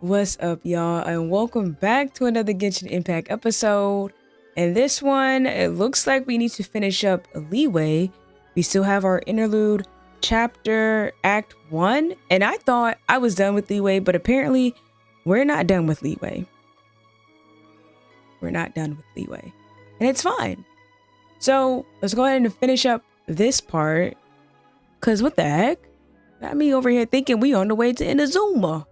What's up, y'all, and welcome back to another Genshin Impact episode. And this one, it looks like we need to finish up Leeway. We still have our interlude chapter, Act 1, and I thought I was done with Leeway, but apparently we're not done with Leeway. We're not done with Leeway, and it's fine. So let's go ahead and finish up this part, because what the heck? Got me over here thinking we on the way to Inazuma.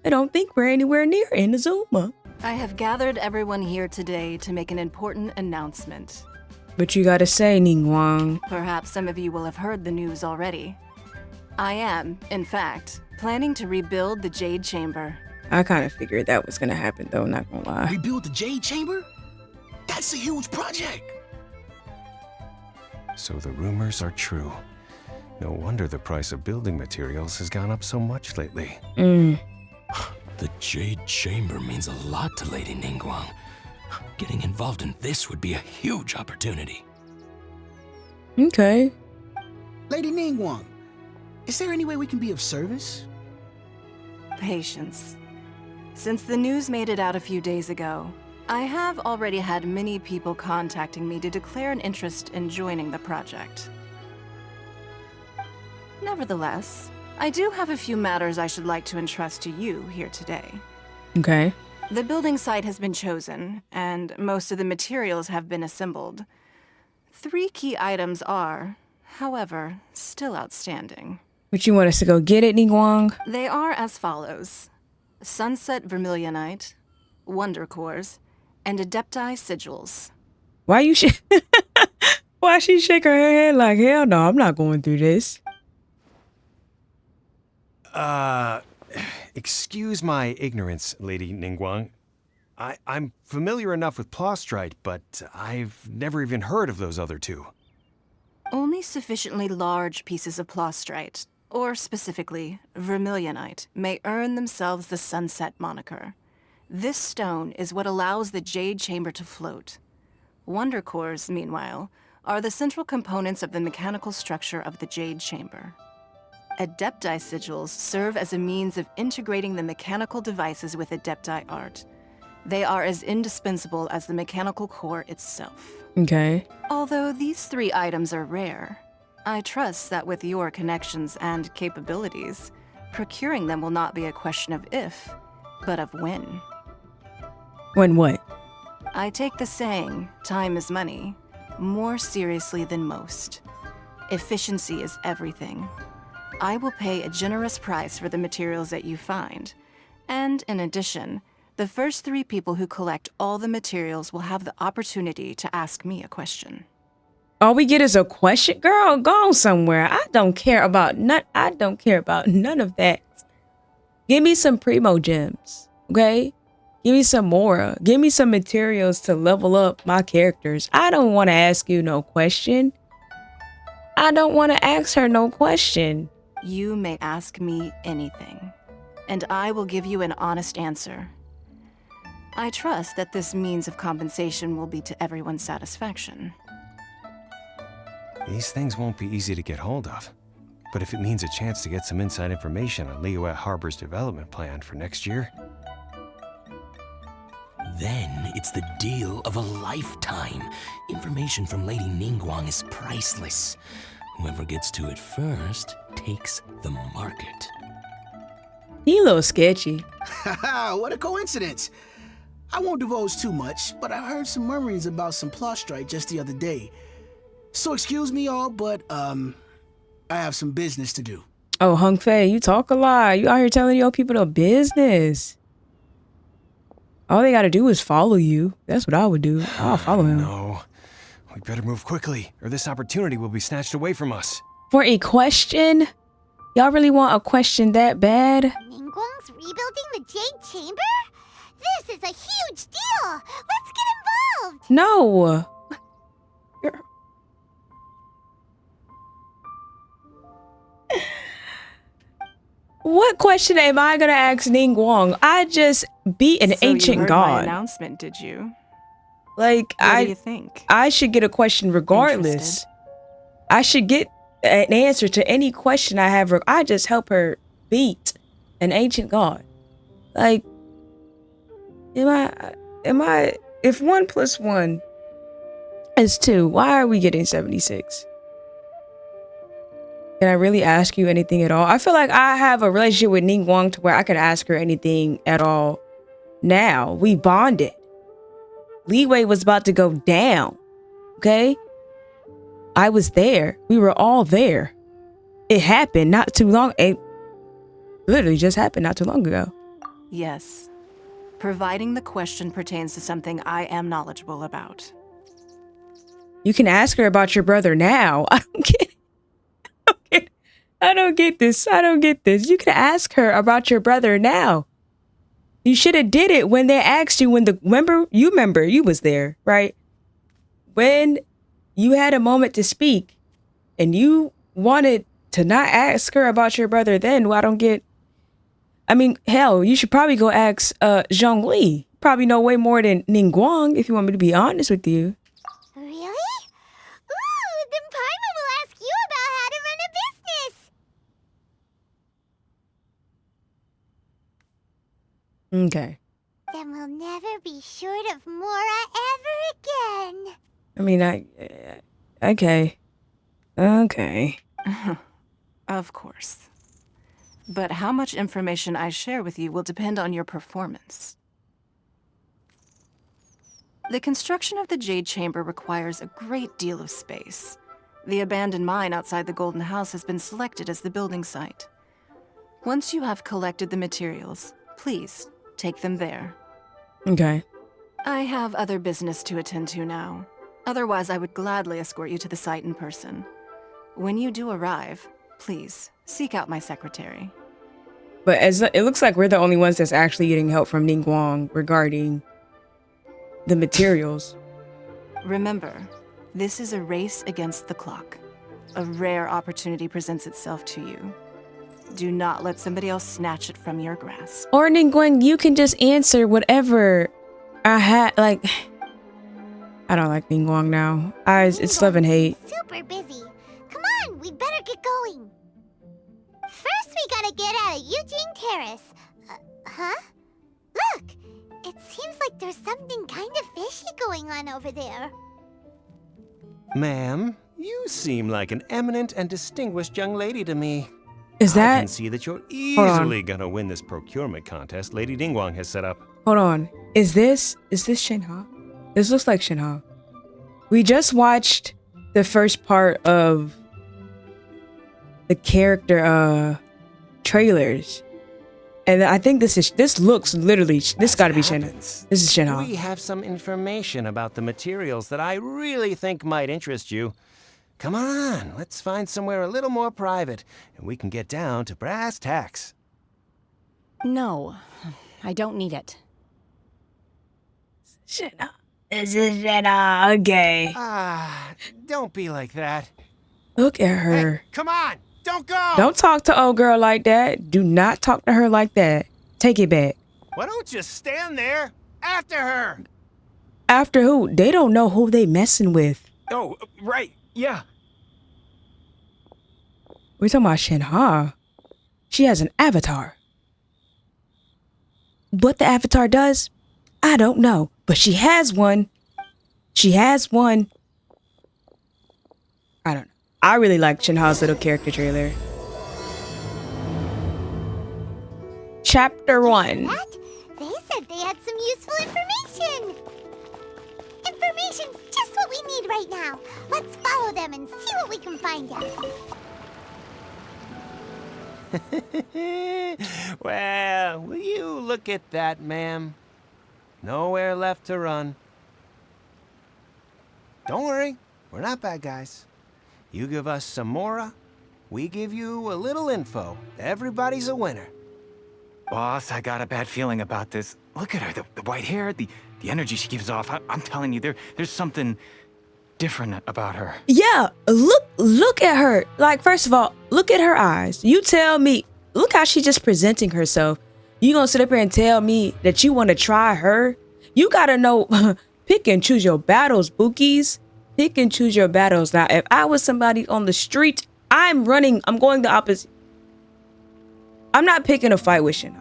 I don't think we're anywhere near Inazuma. I have gathered everyone here today to make an important announcement. But you gotta say, Ningguang. Perhaps some of you will have heard the news already. I am, in fact, planning to rebuild the Jade Chamber. I kind of figured that was gonna happen, though, not gonna lie. Rebuild the Jade Chamber? That's a huge project! So the rumors are true. No wonder the price of building materials has gone up so much lately. The Jade Chamber means a lot to Lady Ningguang. Getting involved in this would be a huge opportunity. Okay. Lady Ningguang, is there any way we can be of service? Patience. Since the news made it out a few days ago, I have already had many people contacting me to declare an interest in joining the project. Nevertheless, I do have a few matters I should like to entrust to you here today. Okay. The building site has been chosen, and most of the materials have been assembled. 3 key items are, however, still outstanding. But you want us to go get it, Ningguang? They are as follows: Sunset Vermilionite, Wonder Cores, and Adepti Sigils. Why you Why she shake her head like, hell no, I'm not going through this. Excuse my ignorance, Lady Ningguang. I'm familiar enough with Plostrite, but I've never even heard of those other two. Only sufficiently large pieces of Plostrite, or specifically Vermilionite, may earn themselves the Sunset moniker. This stone is what allows the Jade Chamber to float. Wonder Cores, meanwhile, are the central components of the mechanical structure of the Jade Chamber. Adepti Sigils serve as a means of integrating the mechanical devices with Adepti art. They are as indispensable as the mechanical core itself. Okay. Although these 3 items are rare, I trust that with your connections and capabilities, procuring them will not be a question of if, but of when. When what? I take the saying, time is money, more seriously than most. Efficiency is everything. I will pay a generous price for the materials that you find. And in addition, the first 3 people who collect all the materials will have the opportunity to ask me a question. All we get is a question? Girl, go on somewhere. I don't care about none of that. Give me some primo gems, okay? Give me some mora. Give me some materials to level up my characters. I don't want to ask you no question. I don't want to ask her no question. You may ask me anything, and I will give you an honest answer. I trust that this means of compensation will be to everyone's satisfaction. These things won't be easy to get hold of. But if it means a chance to get some inside information on Liyue Harbor's development plan for next year... Then it's the deal of a lifetime. Information from Lady Ningguang is priceless. Whoever gets to it first takes the market. He a little sketchy. Haha, what a coincidence. I won't divulge too much, but I heard some murmurings about some Plostrite just the other day. So excuse me all, but I have some business to do. Oh, Hung Fei, you talk a lot. You out here telling your people no business. All they gotta do is follow you. That's what I would do. I'll follow him. No. We better move quickly, or this opportunity will be snatched away from us. For a question? Y'all really want a question that bad? Ningguang's rebuilding the Jade Chamber? This is a huge deal! Let's get involved! No. What question am I gonna ask Ningguang? I just beat an ancient you heard god. my announcement, did you? Like, What do you think? I should get a question regardless. Interested? I should get an answer to any question I have. I just help her beat an ancient god. Like, if 1 + 1 is 2, why are we getting 76? Can I really ask you anything at all? I feel like I have a relationship with Ningguang to where I can ask her anything at all. Now, we bonded. Leeway was about to go down. Okay? I was there. We were all there. It happened not too long. It literally just happened not too long ago. Yes. Providing the question pertains to something I am knowledgeable about. You can ask her about your brother now. I don't get it. I don't get this. I don't get this. You can ask her about your brother now. You should have did it when they asked you remember you was there, right? When you had a moment to speak and you wanted to not ask her about your brother then, well, I don't get. I mean, hell, you should probably go ask Zhongli. Probably know way more than Ningguang, if you want me to be honest with you. Really? Ooh, then Paimon will ask you about how to run a business. Okay. Then we'll never be short of Mora ever again. I mean, okay. Okay. Of course. But how much information I share with you will depend on your performance. The construction of the Jade Chamber requires a great deal of space. The abandoned mine outside the Golden House has been selected as the building site. Once you have collected the materials, please take them there. Okay. I have other business to attend to now. Otherwise, I would gladly escort you to the site in person. When you do arrive, please seek out my secretary. But it looks like we're the only ones that's actually getting help from Ningguang regarding the materials. Remember, this is a race against the clock. A rare opportunity presents itself to you. Do not let somebody else snatch it from your grasp. Or Ningguang, you can just answer whatever I had. Like, I don't like Ningguang now. It's love and hate. Super busy. Come on, we better get going. First, we gotta get out of Eugene Terrace. Huh? Look! It seems like there's something kind of fishy going on over there. Ma'am, you seem like an eminent and distinguished young lady to me. Is I that? can see that you're easily gonna win this procurement contest Lady Ningguang has set up. Hold on. Is this Shenhe? This looks like Shenhe. We just watched the first part of the character trailers. And I think this looks literally, this gotta be Shenhe. This is Shenhe. We have some information about the materials that I really think might interest you. Come on, let's find somewhere a little more private, and we can get down to brass tacks. No, I don't need it. Shenhe. This is Shenhe. Okay. Don't be like that. Look at her. Hey, come on, don't go! Don't talk to old girl like that. Do not talk to her like that. Take it back. Why don't you stand there after her? After who? They don't know who they messing with. Oh, right, yeah. We're talking about Shenhe. She has an avatar. What the avatar does, I don't know. But she has one. She has one. I don't know. I really like Shenhe's little character trailer. Chapter 1. What? They said they had some useful information. Information's just what we need right now. Let's follow them and see what we can find out. Well, will you look at that, ma'am? Nowhere left to run. Don't worry, we're not bad guys. You give us some Mora, we give you a little info. Everybody's a winner. Boss, I got a bad feeling about this. Look at her, the white hair, the energy she gives off. I'm telling you, there's something different about her. Yeah, look at her. Like, first of all, look at her eyes. You tell me, look how she's just presenting herself. You gonna sit up here and tell me that you want to try her? You gotta know, pick and choose your battles, Bookies. Pick and choose your battles. Now, if I was somebody on the street, I'm going the opposite. I'm not picking a fight with Shenhe.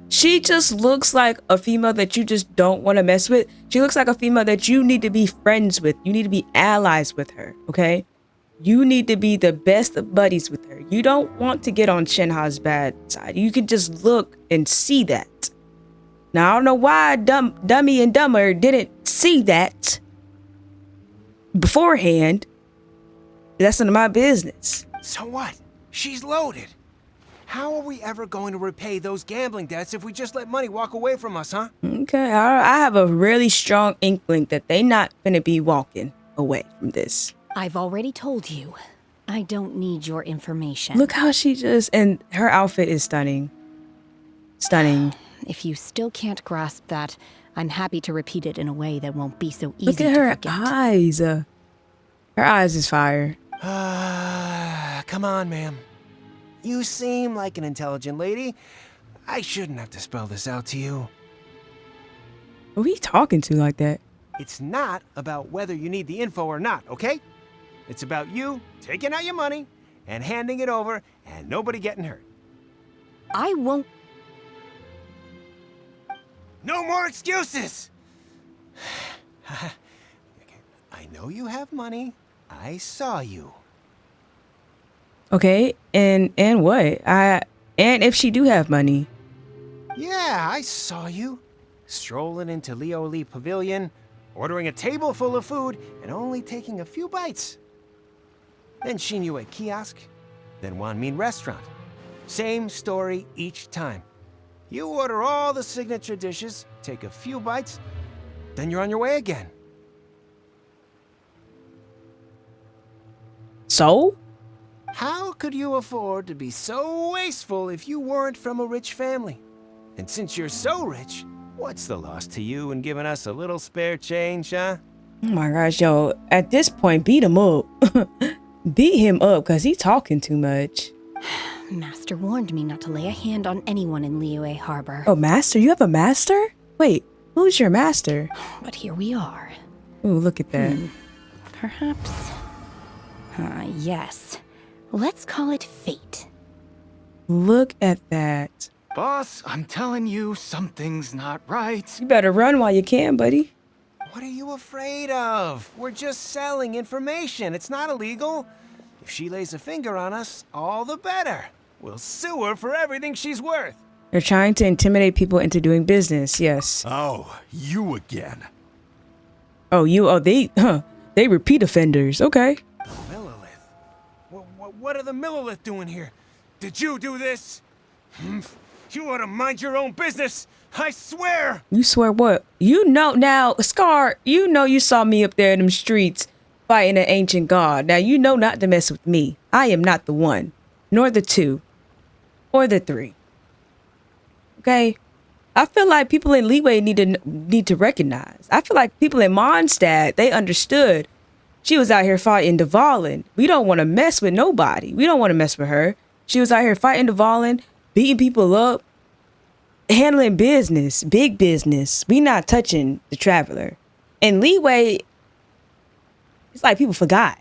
She just looks like a female that you just don't want to mess with. She looks like a female that you need to be friends with. You need to be allies with her, okay? You need to be the best of buddies with her. You don't want to get on Shenhe's bad side. You can just look and see that. Now, I don't know why Dummy and Dumber didn't see that beforehand. That's none of my business. So what? She's loaded. How are we ever going to repay those gambling debts if we just let money walk away from us, huh? Okay, I have a really strong inkling that they not gonna be walking away from this. I've already told you. I don't need your information. Look how she just, and her outfit is stunning. Stunning. If you still can't grasp that, I'm happy to repeat it in a way that won't be so easy Look at to her forget. eyes. Her eyes is fire. Come on, ma'am. You seem like an intelligent lady. I shouldn't have to spell this out to you. Who are you talking to like that? It's not about whether you need the info or not, okay? It's about you taking out your money and handing it over and nobody getting hurt. I won't. No more excuses! I know you have money. I saw you. Okay, and what? And if she do have money. Yeah, I saw you. Strolling into Leo Lee Pavilion, ordering a table full of food, and only taking a few bites. Then Shinue kiosk, then Wanmin restaurant. Same story each time. You order all the signature dishes, take a few bites, then you're on your way again. So? How could you afford to be so wasteful if you weren't from a rich family? And since you're so rich, what's the loss to you in giving us a little spare change, huh? Oh my gosh, yo. At this point, beat him up. Beat him up, because he's talking too much. Master warned me not to lay a hand on anyone in Liyue Harbor. Oh, master? You have a master? Wait, who's your master? But here we are. Ooh, look at that. Perhaps. Yes. Let's call it fate. Look at that. Boss, I'm telling you, something's not right. You better run while you can, buddy. What are you afraid of? We're just selling information. It's not illegal. If she lays a finger on us, all the better. We'll sue her for everything she's worth. They're trying to intimidate people into doing business, yes. Oh, you again. They repeat offenders, okay. Millilith? What are the Millilith doing here? Did you do this? You ought to mind your own business. I swear. You swear what? You know now, Scar, you know you saw me up there in them streets fighting an ancient god. Now you know not to mess with me. I am not the one, nor the two, or the three. Okay? I feel like people in Leeway need to recognize. I feel like people in Mondstadt, they understood. She was out here fighting Dvalin. We don't want to mess with nobody. We don't want to mess with her. She was out here fighting Dvalin, beating people up, handling business, big business. We not touching the traveler. And Leeway, it's like people forgot.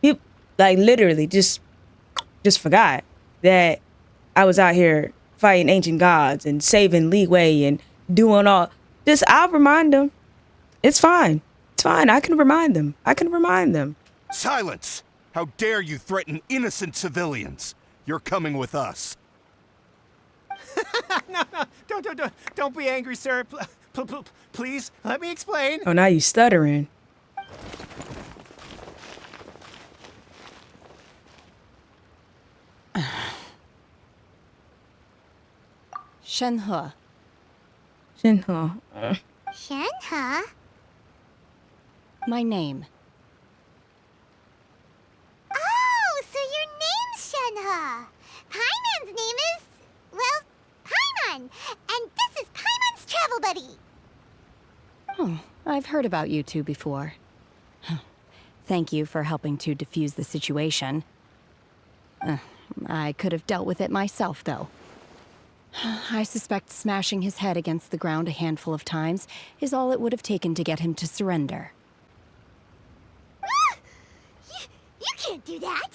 People, like literally just forgot that I was out here fighting ancient gods and saving Leeway and doing all this. I'll remind them. It's fine. It's fine. I can remind them. Silence! How dare you threaten innocent civilians? You're coming with us. No, don't be angry, sir. Please, let me explain. Oh, now you stuttering. Shenhe. Shenhe. Shenhe? My name. Oh, so your name's Shenhe. Paimon's name is, well, Paimon. And this is Paimon's travel buddy. Oh, I've heard about you two before. Thank you for helping to defuse the situation. I could have dealt with it myself, though. I suspect smashing his head against the ground a handful of times is all it would have taken to get him to surrender. You can't do that.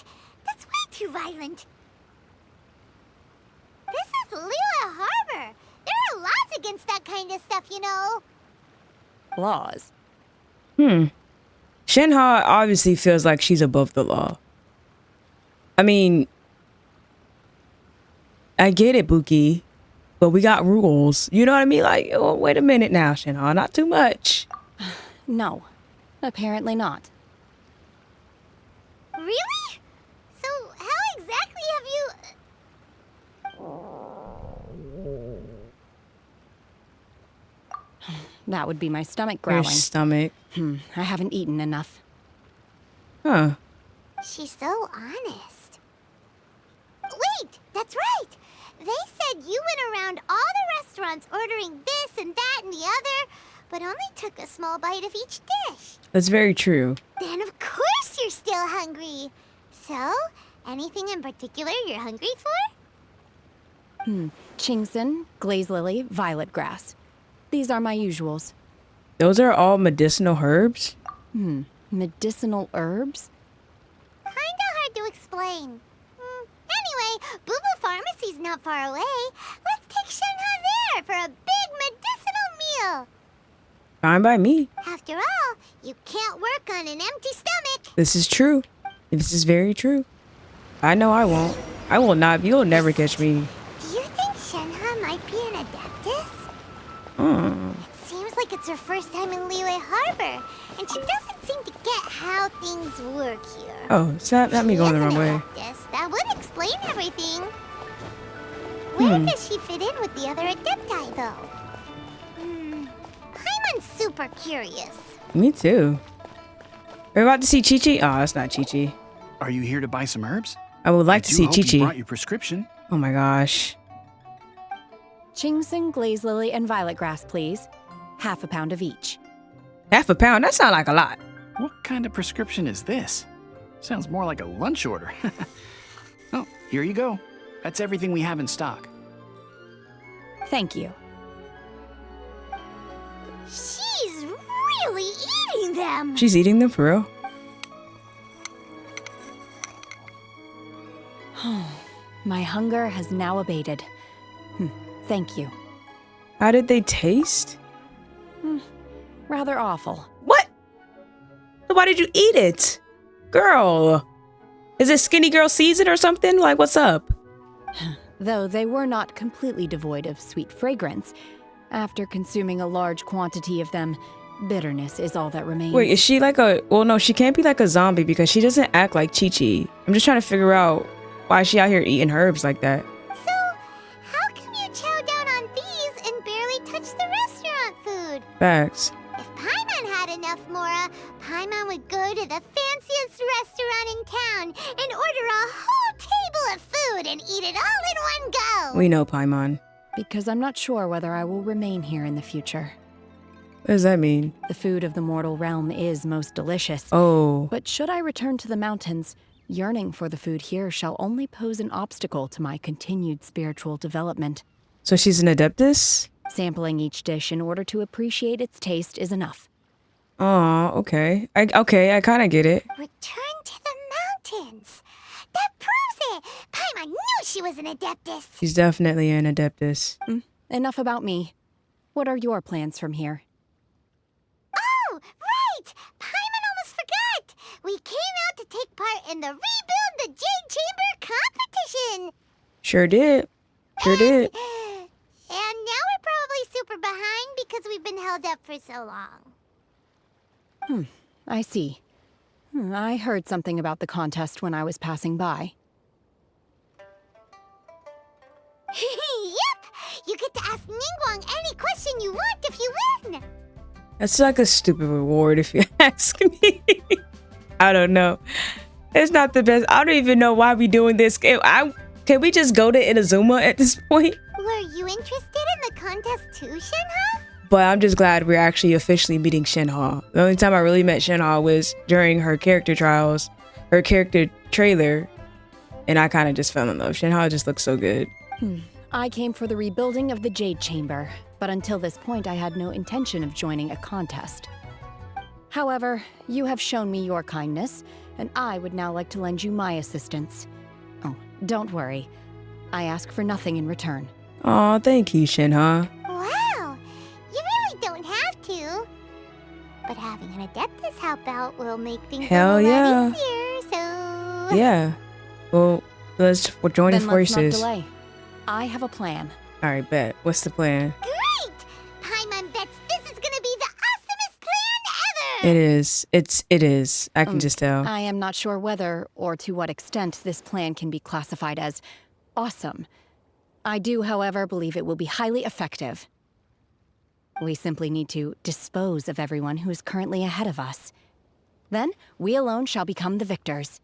That's way too violent. This is Liyue Harbor. There against that kind of stuff, you know? Laws. Shenhe obviously feels like she's above the law. I mean, I get it, Buki, but we got rules. You know what I mean? Like, oh, wait a minute now, Shenhe, not too much. No, apparently not. Really? So, how exactly have you... That would be my stomach Your growling. stomach. I haven't eaten enough. Huh. She's so honest. Wait, that's right! They said you went around all the restaurants ordering this and that and the other, but only took a small bite of each dish. That's very true. Then of course you're still hungry. So, anything in particular you're hungry for? Chingson, glaze lily, violet grass. These are my usuals. Those are all medicinal herbs? Medicinal herbs? Kinda hard to explain. Anyway, Boo Boo Pharmacy's not far away. Let's take Shenhe there for a big medicinal meal. Fine by me. After all, you can't work on an empty stomach. This is true. This is very true. I know I won't. I will not. You'll never catch me. Do you think Shenhe might be an adeptus? It seems like it's her first time in Liyue Harbor, and she doesn't seem to get how things work here. Oh, is that not me going the wrong way? Adeptus. That would explain everything. Where does she fit in with the other adepti, though? Paimon's super curious. Me too. We're about to see Chi-Chi. Oh, that's not Chi-Chi. Are you here to buy some herbs? I would like to see I do hope you brought Chi-Chi. your prescription. Oh my gosh. Chingson, glaze lily, and violet grass, please. Half a pound of each. Half a pound? That sounds like a lot. What kind of prescription is this? Sounds more like a lunch order. Oh, here you go. That's everything we have in stock. Thank you. She's really eating them. She's eating them for real? My hunger has now abated. Thank you. How did they taste? Rather awful. What? So why did you eat it? Girl. Is it skinny girl season or something? Like, what's up? Though they were not completely devoid of sweet fragrance, after consuming a large quantity of them, bitterness is all that remains. Wait, is she like a... Well, no, she can't be like a zombie because she doesn't act like Chi-Chi. I'm just trying to figure out why is she out here eating herbs like that. So, how come you chow down on these and barely touch the restaurant food? Facts. If Paimon had enough, Mora, Paimon would go to the fanciest restaurant in town and order a whole table of food and eat it all in one go. We know Paimon. Because I'm not sure whether I will remain here in the future. What does that mean? The food of the mortal realm is most delicious. Oh. But should I return to the mountains, yearning for the food here shall only pose an obstacle to my continued spiritual development. So she's an adeptus? Sampling each dish in order to appreciate its taste is enough. Oh, okay. I kind of get it. Return to the mountains. That proves it. Paimon knew she was an adeptus. She's definitely an adeptus. Enough about me. What are your plans from here? Oh, right! Paimon almost forgot! We came out to take part in the Rebuild the Jade Chamber competition! Sure did. Sure did. And now we're probably super behind because we've been held up for so long. I see. I heard something about the contest when I was passing by. Yep! You get to ask Ningguang any question you want if you win! That's like a stupid reward if you ask me. I don't know. It's not the best. I don't even know why we doing this. Can we just go to Inazuma at this point? Were you interested in the contest too, Shenhe? But I'm just glad we're actually officially meeting Shenhe. The only time I really met Shenhe was during her character trials, her character trailer, and I kind of just fell in love. Shenhe just looks so good. I came for the rebuilding of the Jade Chamber, but until this point I had no intention of joining a contest. However, you have shown me your kindness, and I would now like to lend you my assistance. Oh, don't worry. I ask for nothing in return. Aw, thank you, Shenhe. Wow, an Adeptus help out will make things Hell a yeah. lot easier, so... Yeah. Well, we're joining Then let's not forces. delay. I have a plan. All right, bet. What's the plan? Great! Paimon bets this is gonna be the awesomest plan ever! It is. It is. I can just tell. I am not sure whether or to what extent this plan can be classified as awesome. I do, however, believe it will be highly effective. We simply need to dispose of everyone who is currently ahead of us. Then, we alone shall become the victors.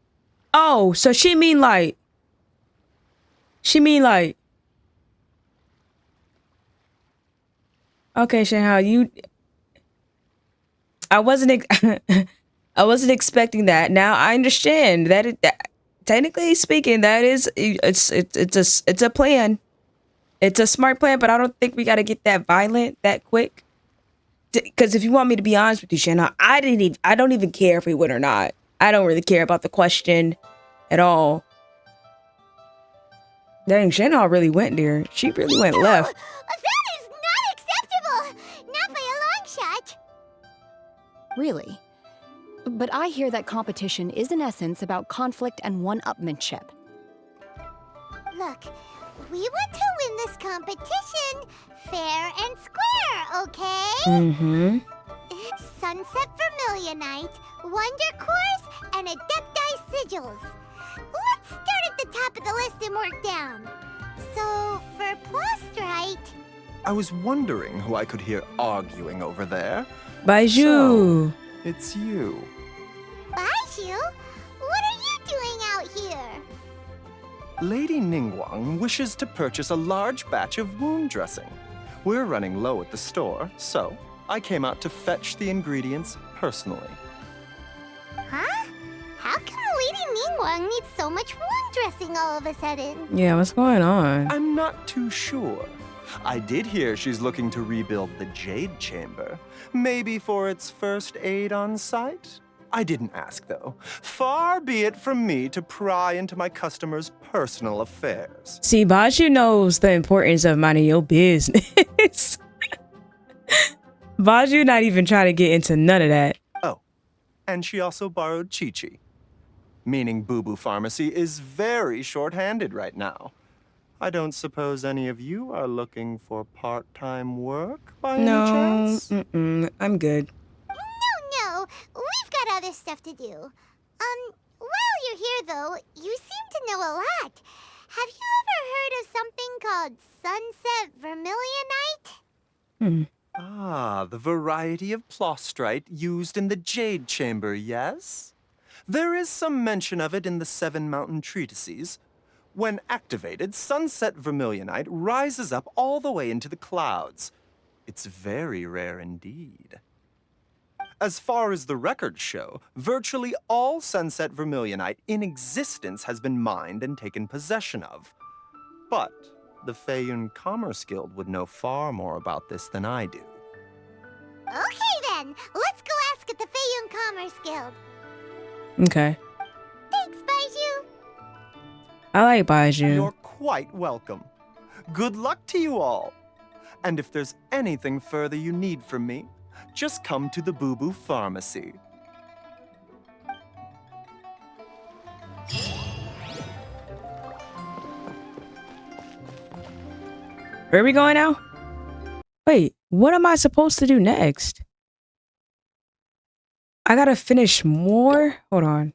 Oh, so she mean like... Okay, Shenhe, you... I wasn't expecting that. Now I understand that technically speaking, that is it's a plan. It's a smart plan, but I don't think we got to get that violent that quick. Because if you want me to be honest with you, Shenhe, I don't even care if we win or not. I don't really care about the question at all. Dang, Shenhe really went there. She really went left. That is not acceptable! Not by a long shot! Really? But I hear that competition is in essence about conflict and one-upmanship. Look, we want to win this competition fair and square, okay? Mm-hmm. Sunset Vermilionite, Wonder Cores, and Adepti Sigils. Let's start at the top of the list and work down. So, for Plostrite... I was wondering who I could hear arguing over there. Baiju. So, it's you. Baiju? What are you doing out here? Lady Ningguang wishes to purchase a large batch of wound dressing. We're running low at the store, so I came out to fetch the ingredients personally. Huh? How come Lady Ningguang needs so much wound dressing all of a sudden? Yeah, what's going on? I'm not too sure. I did hear she's looking to rebuild the Jade Chamber. Maybe for its first aid on site? I didn't ask, though. Far be it from me to pry into my customers' personal affairs. See, Baiju knows the importance of minding your business. Baiju not even trying to get into none of that. Oh, and she also borrowed Chi-Chi. Meaning Boo Boo Pharmacy is very short-handed right now. I don't suppose any of you are looking for part-time work by any chance? No, I'm good. No, we've got other stuff to do. While you're here though, you seem to know a lot. Have you ever heard of something called Sunset Vermilionite? Ah, the variety of plostrite used in the Jade Chamber, yes? There is some mention of it in the Seven Mountain Treatises. When activated, Sunset Vermilionite rises up all the way into the clouds. It's very rare indeed. As far as the records show, virtually all Sunset Vermilionite in existence has been mined and taken possession of. But the Feiyun Commerce Guild would know far more about this than I do. Okay then, let's go ask at the Feiyun Commerce Guild. Okay. Thanks, Baiju. I like Baiju. You're quite welcome. Good luck to you all. And if there's anything further you need from me, just come to the Boo Boo Pharmacy. Where are we going now? Wait, what am I supposed to do next? I gotta finish more? Hold on.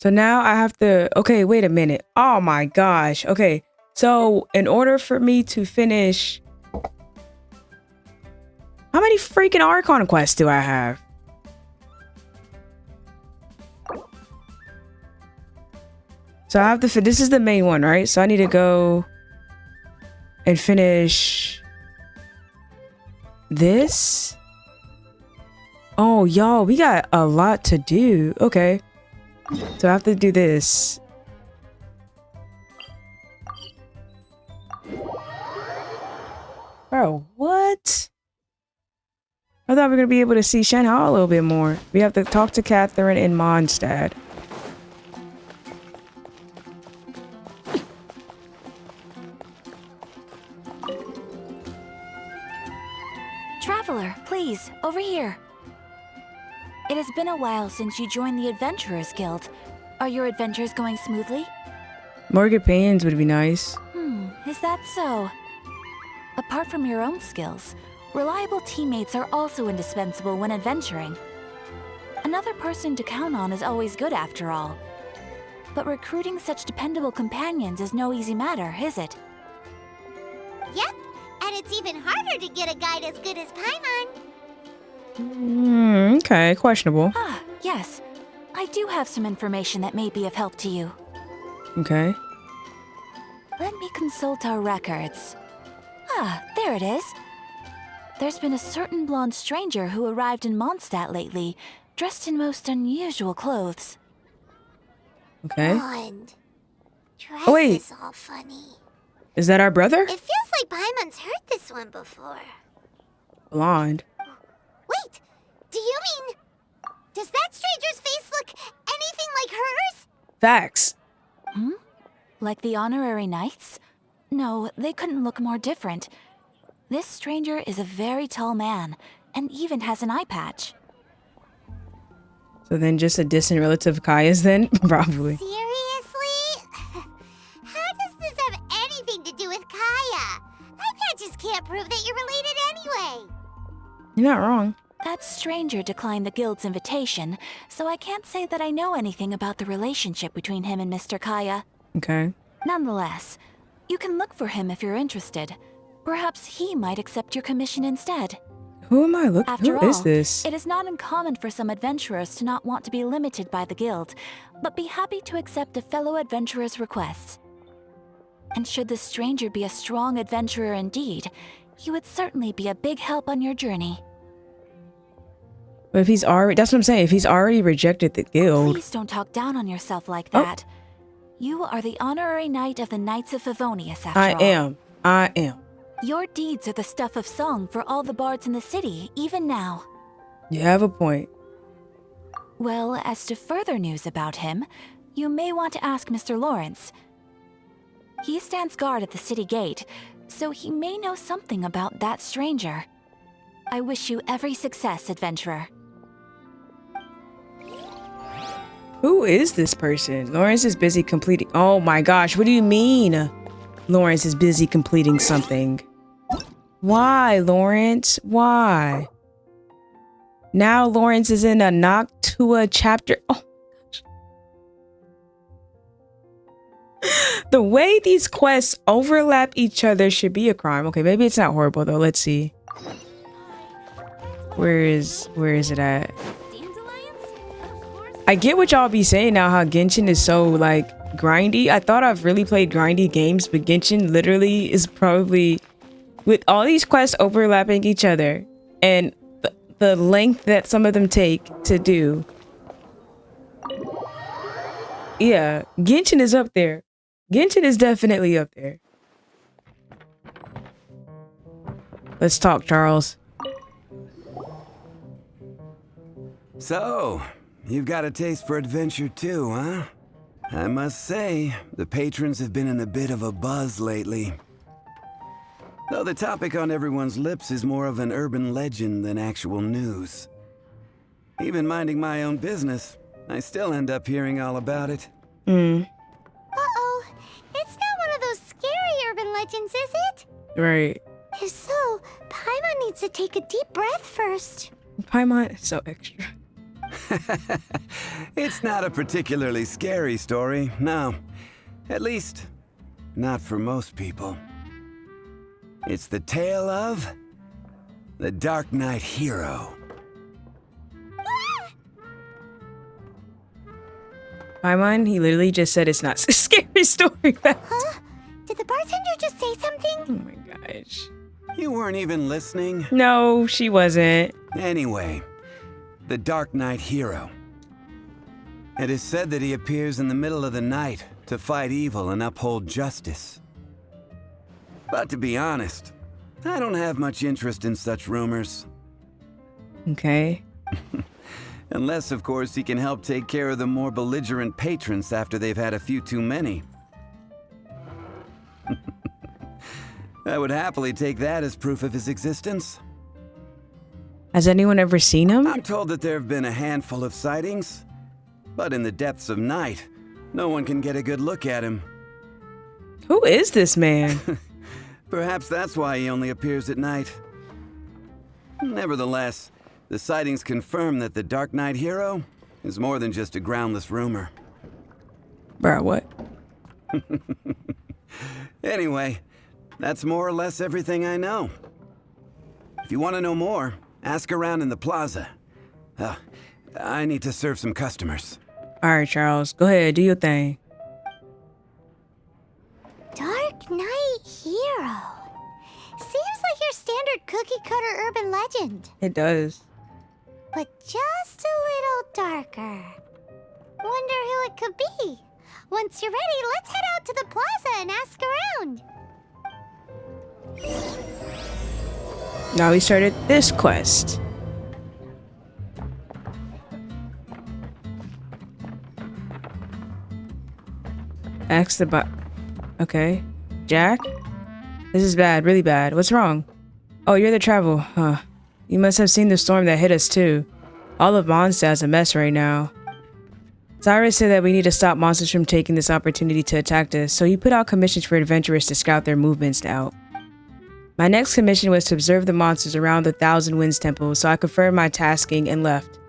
So now I have to... Okay, wait a minute. Oh my gosh. Okay, so in order for me to finish... How many freaking Archon quests do I have? So I have to... This is the main one, right? So I need to go and finish this. Oh, y'all, we got a lot to do. Okay. So I have to do this. Bro, what? I thought we were going to be able to see Shenhe a little bit more. We have to talk to Catherine in Mondstadt. Traveler, please, over here. It has been a while since you joined the Adventurers Guild. Are your adventures going smoothly? More companions would be nice. Is that so? Apart from your own skills, reliable teammates are also indispensable when adventuring. Another person to count on is always good after all. But recruiting such dependable companions is no easy matter, is it? Yep, and it's even harder to get a guide as good as Paimon. Okay, questionable. Ah, yes. I do have some information that may be of help to you. Okay. Let me consult our records. Ah, there it is. There's been a certain blonde stranger who arrived in Mondstadt lately, dressed in most unusual clothes. Okay. Blonde. Dress Oh, wait. is all funny. Is that our brother? It feels like Paimon's heard this one before. Blonde. Wait, do you mean... Does that stranger's face look anything like hers? Facts. Like the honorary knights? No, they couldn't look more different. This stranger is a very tall man, and even has an eye patch. So then just a distant relative of Kaya's then? Probably. Seriously? How does this have anything to do with Kaya? Eye patches can't prove that you're related anyway. You're not wrong. That stranger declined the guild's invitation, so I can't say that I know anything about the relationship between him and Mr. Kaya. Okay. Nonetheless, you can look for him if you're interested. Perhaps he might accept your commission instead. Who am I looking? After Who all, is this? it is not uncommon for some adventurers to not want to be limited by the guild, but be happy to accept a fellow adventurer's requests. And should the stranger be a strong adventurer indeed, he would certainly be a big help on your journey. But if he's already, that's what I'm saying. If he's already rejected the guild. Please don't talk down on yourself like that. You are the honorary knight of the Knights of Favonius, after all. I am. Your deeds are the stuff of song for all the bards in the city, even now. You have a point. Well, as to further news about him, you may want to ask Mr. Lawrence. He stands guard at the city gate, so he may know something about that stranger. I wish you every success, adventurer. Who is this person? Lawrence is busy completing. Oh my gosh, what do you mean? Lawrence is busy completing something. Why, Lawrence? Why? Now Lawrence is in a Noctua chapter. Oh my gosh. The way these quests overlap each other should be a crime. Okay, maybe it's not horrible though. Let's see. Where is it at? I get what y'all be saying now, how Genshin is so like grindy. I thought I've really played grindy games, but Genshin literally is probably, with all these quests overlapping each other and the length that some of them take to do. Yeah, Genshin is up there. Genshin is definitely up there. Let's talk, Charles. So, you've got a taste for adventure too, huh? I must say, the patrons have been in a bit of a buzz lately. Though the topic on everyone's lips is more of an urban legend than actual news. Even minding my own business, I still end up hearing all about it. Uh-oh. It's not one of those scary urban legends, is it? Right. If so, Paimon needs to take a deep breath first. Paimon is so extra. It's not a particularly scary story, no. At least, not for most people. It's the tale of the Dark Knight hero. Paimon, he literally just said it's not a scary story. Huh? Did the bartender just say something? Oh my gosh. You weren't even listening? No, she wasn't. Anyway, the Dark Knight hero. It is said that he appears in the middle of the night to fight evil and uphold justice. But to be honest, I don't have much interest in such rumors. Okay. Unless, of course, he can help take care of the more belligerent patrons after they've had a few too many. I would happily take that as proof of his existence. Has anyone ever seen him? I'm told that there have been a handful of sightings, but in the depths of night, no one can get a good look at him. Who is this man? Perhaps that's why he only appears at night. Nevertheless, the sightings confirm that the Dark Knight hero is more than just a groundless rumor. Bruh, what? Anyway, that's more or less everything I know. If you want to know more, ask around in the plaza. I need to serve some customers. Alright, Charles. Go ahead, do your thing. Dark Knight hero. Seems like your standard cookie-cutter urban legend. It does. But just a little darker. Wonder who it could be. Once you're ready, let's head out to the plaza and ask around. Now we started this quest. Ask the Okay. Jack? This is bad, really bad. What's wrong? Oh, you're the travel, huh? You must have seen the storm that hit us too. All of Mondstadt's a mess right now. Cyrus said that we need to stop monsters from taking this opportunity to attack us, so he put out commissions for adventurers to scout their movements out. My next commission was to observe the monsters around the Thousand Winds Temple, so I confirmed my tasking and left.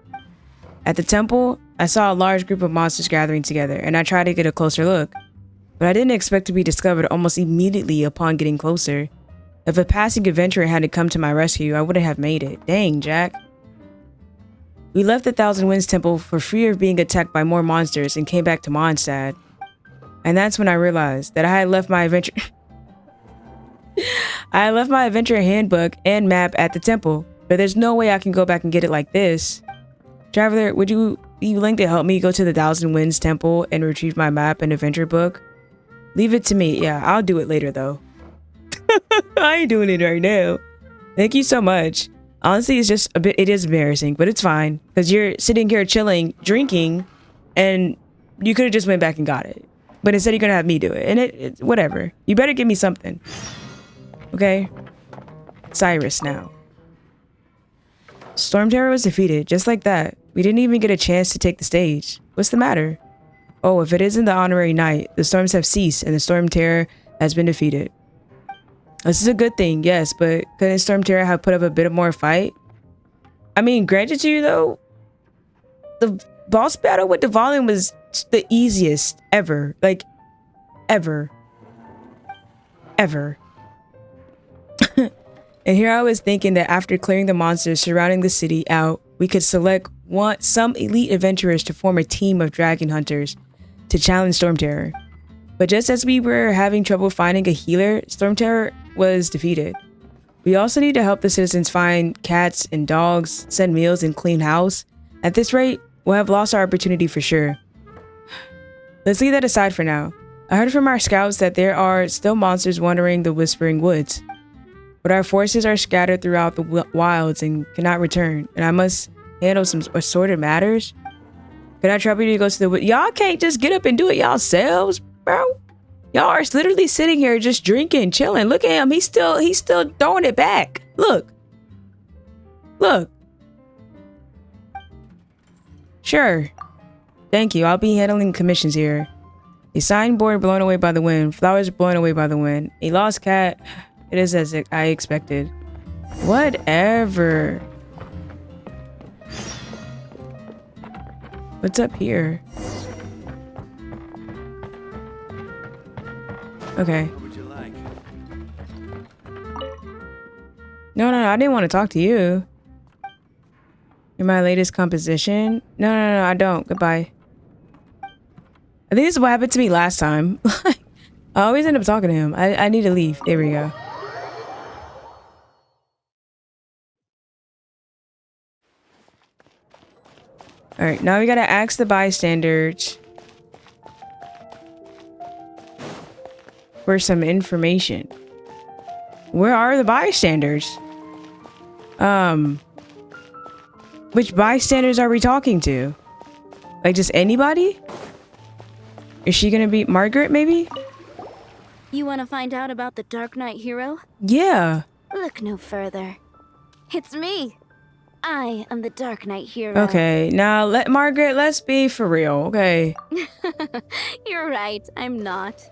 At the temple, I saw a large group of monsters gathering together, and I tried to get a closer look. But I didn't expect to be discovered almost immediately upon getting closer. If a passing adventurer hadn't come to my rescue, I wouldn't have made it. Dang, Jack. We left the Thousand Winds Temple for fear of being attacked by more monsters and came back to Mondstadt. And that's when I realized that I had left my adventure... I had left my adventure handbook and map at the temple, but there's no way I can go back and get it like this. Traveler, would you be willing to help me go to the Thousand Winds Temple and retrieve my map and adventure book? Leave it to me. Yeah, I'll do it later though. I ain't doing it right now. Thank you so much. Honestly, it's just it is embarrassing, but it's fine. Because you're sitting here chilling, drinking, and you could have just went back and got it. But instead you're going to have me do it. And it whatever. You better give me something. Okay? Cyrus now. Storm Terror was defeated, just like that. We didn't even get a chance to take the stage. What's the matter? Oh, if it isn't the honorary knight, the storms have ceased and the Storm Terror has been defeated. This is a good thing, yes, but couldn't Storm Terror have put up a bit more fight? I mean, granted to you though, the boss battle with the volume was the easiest ever. Like, ever. Ever. And here I was thinking that after clearing the monsters surrounding the city out, we could select some elite adventurers to form a team of dragon hunters to challenge Storm Terror. But just as we were having trouble finding a healer, Storm Terror was defeated. We also need to help the citizens find cats and dogs, send meals, and clean house. At this rate, we'll have lost our opportunity for sure. Let's leave that aside for now. I heard from our scouts that there are still monsters wandering the Whispering Woods. But our forces are scattered throughout the wilds and cannot return, and I must handle some assorted matters. Can I trouble you to go to the woods? Y'all can't just get up and do it yourselves, bro. Y'all are literally sitting here just drinking, chilling. Look at him. He's still throwing it back. Look. Look. Sure. Thank you. I'll be handling commissions here. A signboard blown away by the wind. Flowers blown away by the wind. A lost cat. It is as I expected. Whatever. What's up here? Okay. What would you like? No, I didn't want to talk to you. You're my latest composition? No, I don't. Goodbye. I think this is what happened to me last time. I always end up talking to him. I need to leave. There we go. Alright, now we gotta ask the bystanders for some information. Where are the bystanders? Which bystanders are we talking to? Like just anybody? Is she gonna be Margaret maybe? You want to find out about the Dark Knight hero? Yeah. Look no further. It's me. I am the Dark Knight hero. Okay, now Margaret, let's be for real, okay? You're right, I'm not.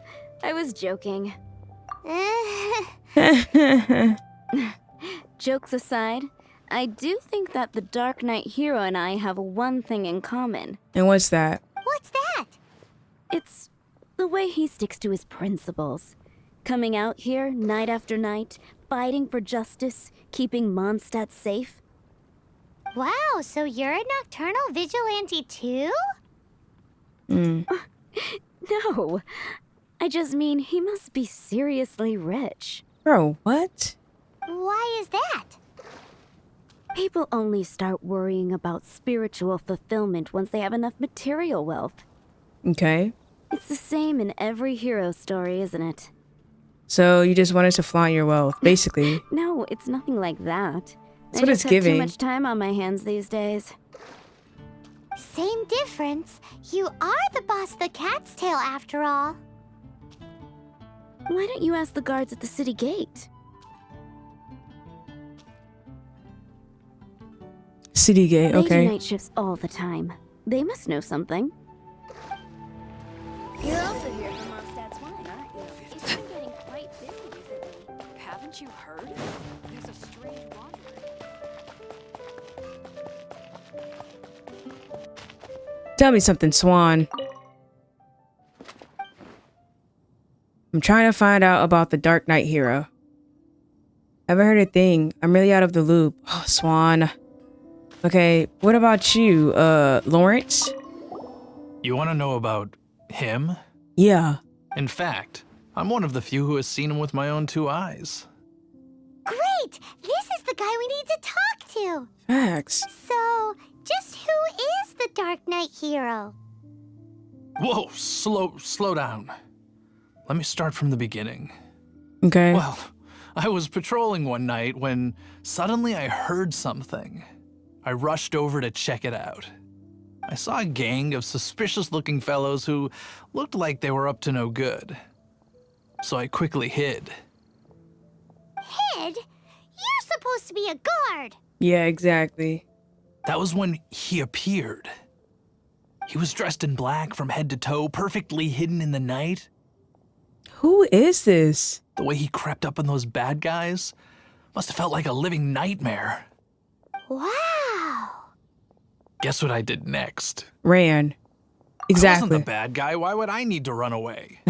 I was joking. Jokes aside, I do think that the Dark Knight hero and I have one thing in common. And what's that? What's that? It's the way he sticks to his principles. Coming out here night after night, fighting for justice, keeping Mondstadt safe. Wow, so you're a nocturnal vigilante too? No, I just mean he must be seriously rich. Bro, what? Why is that? People only start worrying about spiritual fulfillment once they have enough material wealth. Okay. It's the same in every hero story, isn't it? So you just wanted to flaunt your wealth, basically. No, it's nothing like that. That's what it's I just have giving. too much time on my hands these days. Same difference. You are the boss of the Cat's Tail after all. Why don't you ask the guards at the city gate? City gate, They okay. do night shifts all the time. They must know something. You're also here for Mondstadt's wine, aren't you? It's been getting quite busy recently. Haven't you heard? There's a strange wanderer. Tell me something, Swan. I'm trying to find out about the Dark Knight hero. Haven't heard a thing. I'm really out of the loop. Oh, Swan. Okay, what about you, Lawrence? You want to know about him? Yeah. In fact, I'm one of the few who has seen him with my own 2 eyes. Great! This is the guy we need to talk to. Facts. So, just who is the Dark Knight hero? Whoa, slow down. Let me start from the beginning. Okay. Well, I was patrolling one night when suddenly I heard something. I rushed over to check it out. I saw a gang of suspicious-looking fellows who looked like they were up to no good. So I quickly hid. Hid? You're supposed to be a guard. Yeah, exactly. That was when he appeared. He was dressed in black from head to toe, perfectly hidden in the night. Who is this? The way he crept up on those bad guys must have felt like a living nightmare. Wow. Guess what I did next? Ran. I Exactly. wasn't the bad guy. Why would I need to run away?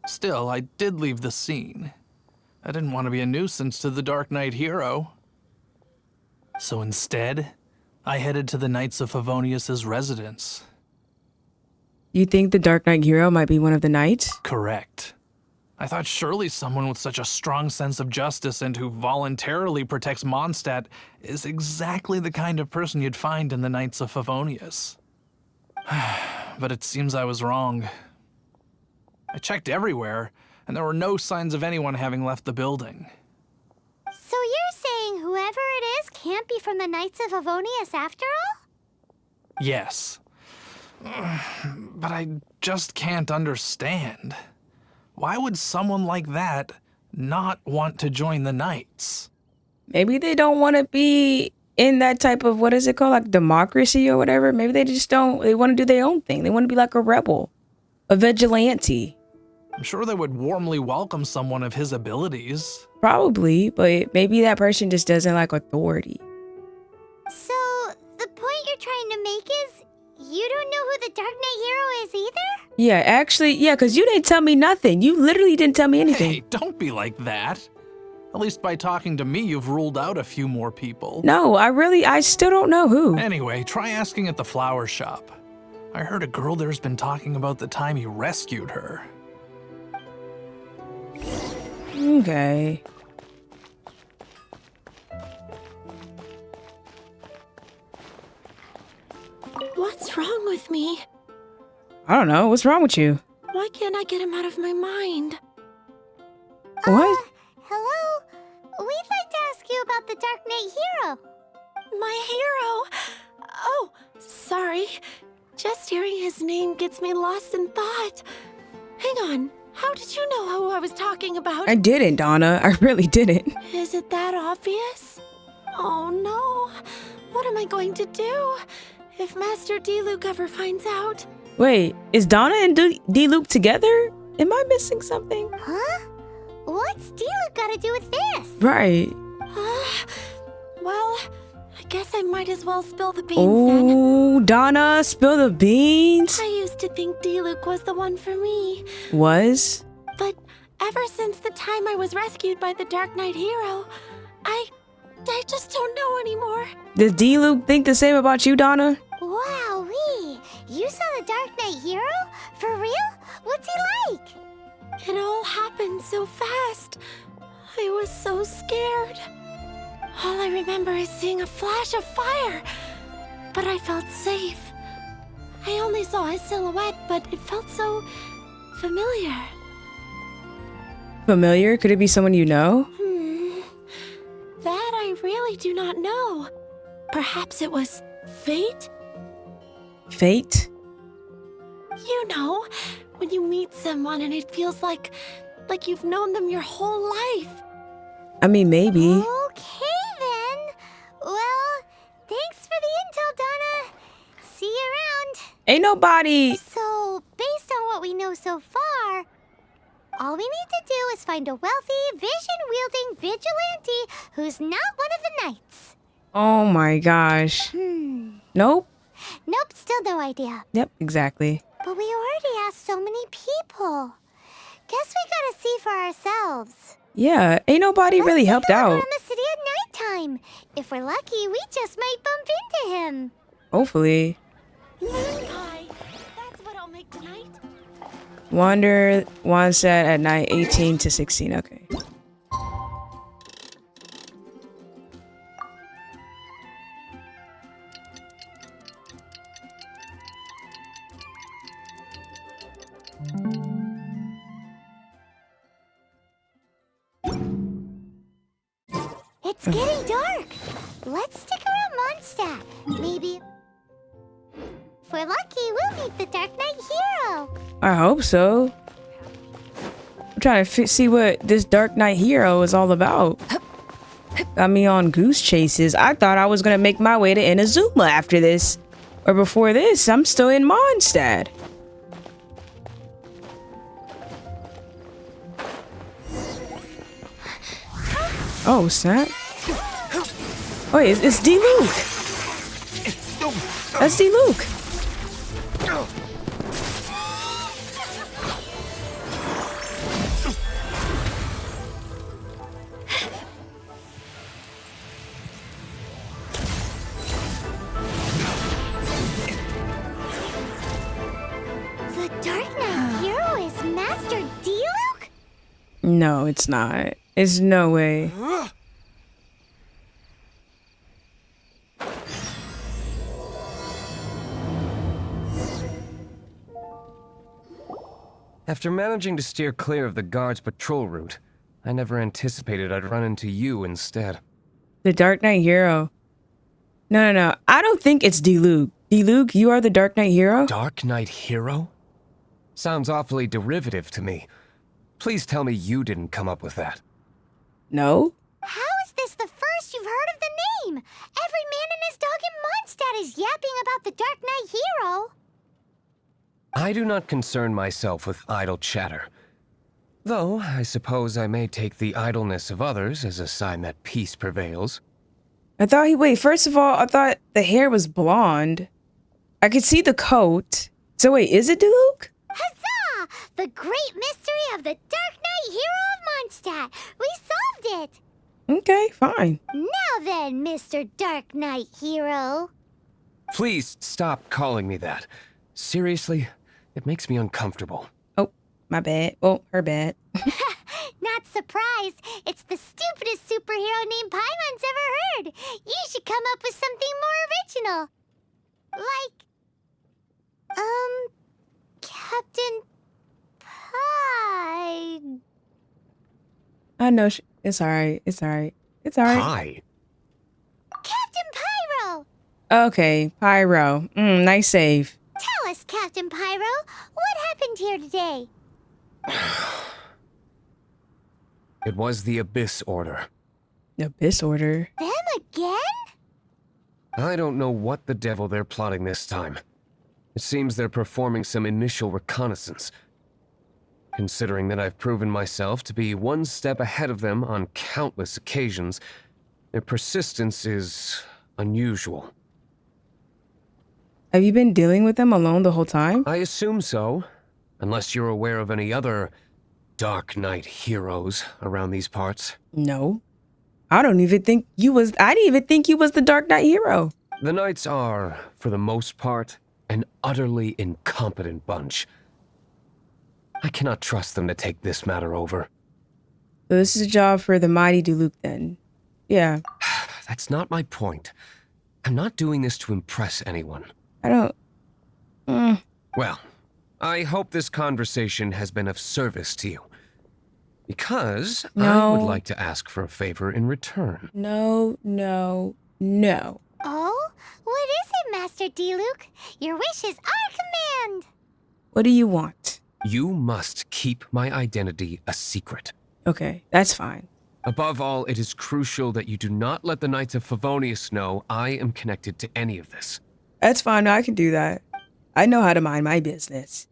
Still, I did leave the scene. I didn't want to be a nuisance to the Dark Knight hero. So instead, I headed to the Knights of Favonius' residence. You think the Dark Knight hero might be one of the knights? Correct. I thought surely someone with such a strong sense of justice and who voluntarily protects Mondstadt is exactly the kind of person you'd find in the Knights of Favonius. But it seems I was wrong. I checked everywhere, and there were no signs of anyone having left the building. So you're saying whoever it is can't be from the Knights of Favonius after all? Yes. But I just can't understand. Why would someone like that not want to join the Knights? Maybe they don't want to be in that type of, what is it called, like democracy or whatever. Maybe they just don't, they want to do their own thing. They want to be like a rebel, a vigilante. I'm sure they would warmly welcome someone of his abilities. Probably, but maybe that person just doesn't like authority. So, the point you're trying to make is you don't know who the Dark Knight hero is either? Yeah, actually, yeah, because you didn't tell me nothing. You literally didn't tell me anything. Hey, don't be like that. At least by talking to me, you've ruled out a few more people. No, I still don't know who. Anyway, try asking at the flower shop. I heard a girl there's been talking about the time he rescued her. Okay. What's wrong with me? I don't know. What's wrong with you? Why can't I get him out of my mind? What? Hello? We'd like to ask you about the Dark Knight hero. My hero? Oh, sorry. Just hearing his name gets me lost in thought. Hang on. How did you know who I was talking about? I didn't, Donna. I really didn't. Is it that obvious? Oh no. What am I going to do if Master D-Luke ever finds out? Wait, is Donna and D-Luke together? Am I missing something? Huh? What's D-Luke got to do with this? Right. Well, I guess I might as well spill the beans then. Oh, Donna, spill the beans. I used to think D-Luke was the one for me. Was? But ever since the time I was rescued by the Dark Knight hero, I just don't know anymore. Does D-Luke think the same about you, Donna? Wowee! You saw the Dark Knight hero? For real? What's he like? It all happened so fast. I was so scared. All I remember is seeing a flash of fire, but I felt safe. I only saw his silhouette, but it felt so familiar. Familiar? Could it be someone you know? That I really do not know. Perhaps it was fate? Fate? You know, when you meet someone and it feels like you've known them your whole life. I mean, maybe. Okay then. Well, thanks for the intel, Donna. See you around. Ain't nobody. So, based on what we know so far, all we need to do is find a wealthy, vision-wielding vigilante who's not one of the knights. Oh my gosh. Nope. Nope, still no idea. Yep, exactly. But we already asked so many people. Guess we gotta see for ourselves. Yeah, ain't nobody really helped out. Around the city at nighttime. If we're lucky, we just might bump into him. Hopefully. Moon pie. That's what I'll make tonight. Wander Wandsat at night, 18 to 16. Okay. It's getting dark. Let's stick around Mondstadt. Maybe if we're lucky, we'll meet the Dark Knight hero. I hope so. I'm trying to see what this Dark Knight hero is all about. Got me on goose chases. I thought I was gonna make my way to Inazuma after this. Or before this, I'm still in Mondstadt. Oh, snap. Wait, it's D-Luke. That's D-Luke. The Dark Knight hero is Master D-Luke? No, it's not. It's no way. After managing to steer clear of the guard's patrol route, I never anticipated I'd run into you instead. The Dark Knight hero. No. I don't think it's D-Luke. D-Luke, you are the Dark Knight hero? Dark Knight hero? Sounds awfully derivative to me. Please tell me you didn't come up with that. No. How is this the first you've heard of the name? Every man and his dog in Mondstadt is yapping about the Dark Knight hero. I do not concern myself with idle chatter. Though, I suppose I may take the idleness of others as a sign that peace prevails. Wait, first of all, I thought the hair was blonde. I could see the coat. So wait, is it D-Luke? Huzzah! The great mystery of the Dark Knight hero of Mondstadt. We solved it. Okay, fine. Now then, Mr. Dark Knight hero. Please stop calling me that. Seriously, it makes me uncomfortable. Oh, my bad. Oh, her bad. Not surprised. It's the stupidest superhero name Paimon's ever heard. You should come up with something more original. Like, Captain Pie. I know. It's alright. It's alright. It's alright. Hi. Captain Pyro. Okay, Pyro. Nice save. Tell us, Captain Pyro, what happened here today? It was the Abyss Order. Abyss Order? Them again? I don't know what the devil they're plotting this time. It seems they're performing some initial reconnaissance. Considering that I've proven myself to be one step ahead of them on countless occasions, their persistence is unusual. Have you been dealing with them alone the whole time? I assume so, unless you're aware of any other Dark Knight heroes around these parts. No. I didn't even think you was the Dark Knight hero. The Knights are, for the most part, an utterly incompetent bunch. I cannot trust them to take this matter over. So this is a job for the mighty Diluc then. Yeah. That's not my point. I'm not doing this to impress anyone. I don't... Well, I hope this conversation has been of service to you. Because I would like to ask for a favor in return. No. Oh? What is it, Master Diluc? Your wish is our command! What do you want? You must keep my identity a secret. Okay, that's fine. Above all, it is crucial that you do not let the Knights of Favonius know I am connected to any of this. That's fine, I can do that. I know how to mind my business.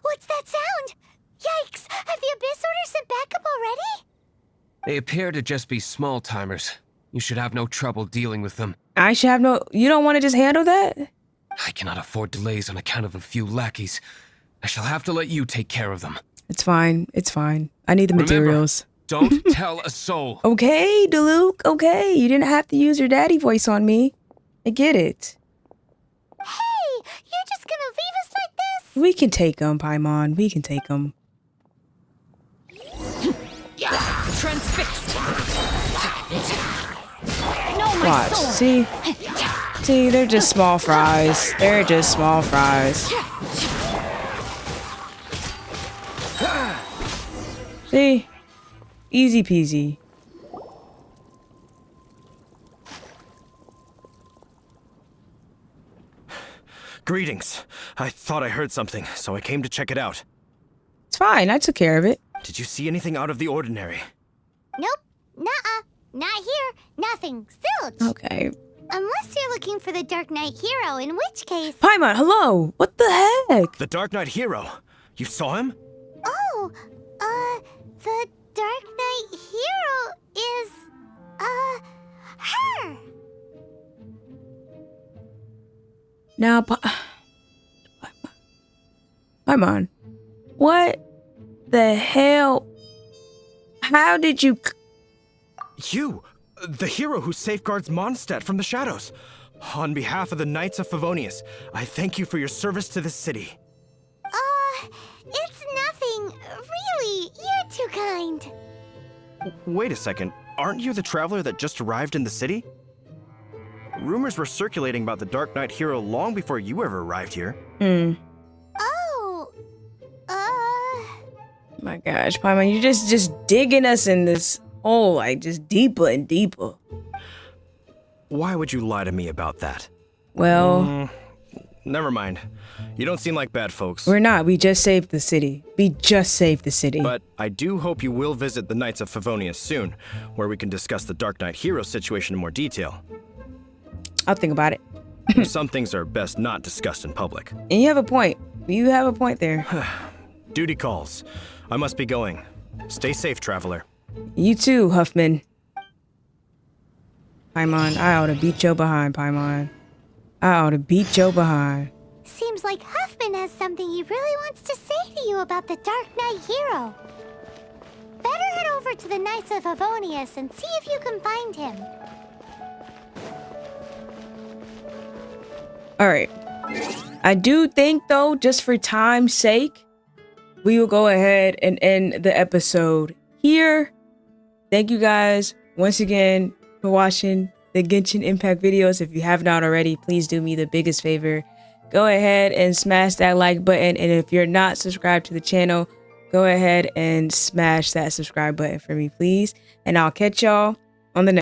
What's that sound? Yikes! Have the Abyss Order sent backup already? They appear to just be small-timers. You should have no trouble dealing with them. I should have no... You don't want to just handle that? I cannot afford delays on account of a few lackeys. I shall have to let you take care of them. It's fine. It's fine. I need the materials. Don't tell a soul. Okay, Diluc. Okay. You didn't have to use your daddy voice on me. I get it. Hey! You're just gonna leave us like this? We can take them, Paimon. We can take them. Transfixed. Watch. See, they're just small fries. They're just small fries. See? Easy peasy. Greetings. I thought I heard something, so I came to check it out. It's fine. I took care of it. Did you see anything out of the ordinary? Nope. Nuh-uh. Not here. Nothing. Zilch. Okay. Unless you're looking for the Dark Knight hero, in which case... Paimon, hello! What the heck? The Dark Knight hero. You saw him? Oh, the Dark Knight hero is, her! Now, Paimon, what the hell? How did you... You! The hero who safeguards Mondstadt from the shadows. On behalf of the Knights of Favonius, I thank you for your service to this city. It's nothing. Really, you're too kind. Wait a second. Aren't you the traveler that just arrived in the city? Rumors were circulating about the Dark Knight hero long before you ever arrived here. Oh, My gosh, Paimon, you're just digging us in this hole, like, just deeper and deeper. Why would you lie to me about that? Well... Never mind. You don't seem like bad folks. We're not. We just saved the city. We just saved the city. But I do hope you will visit the Knights of Favonius soon, where we can discuss the Dark Knight hero situation in more detail. I'll think about it. Some things are best not discussed in public. And you have a point. You have a point there. Duty calls. I must be going. Stay safe, traveler. You too, Huffman. Paimon, I ought to beat your behind, Paimon. I ought to beat your behind. seems like Huffman has something he really wants to say to you about the Dark Knight hero. Better head over to the Knights of Favonius and see if you can find him. Alright. I do think, though, just for time's sake, we will go ahead and end the episode here. Thank you guys once again for watching the Genshin Impact videos. If you have not already, please do me the biggest favor. Go ahead and smash that like button. And if you're not subscribed to the channel, go ahead and smash that subscribe button for me, please. And I'll catch y'all on the next.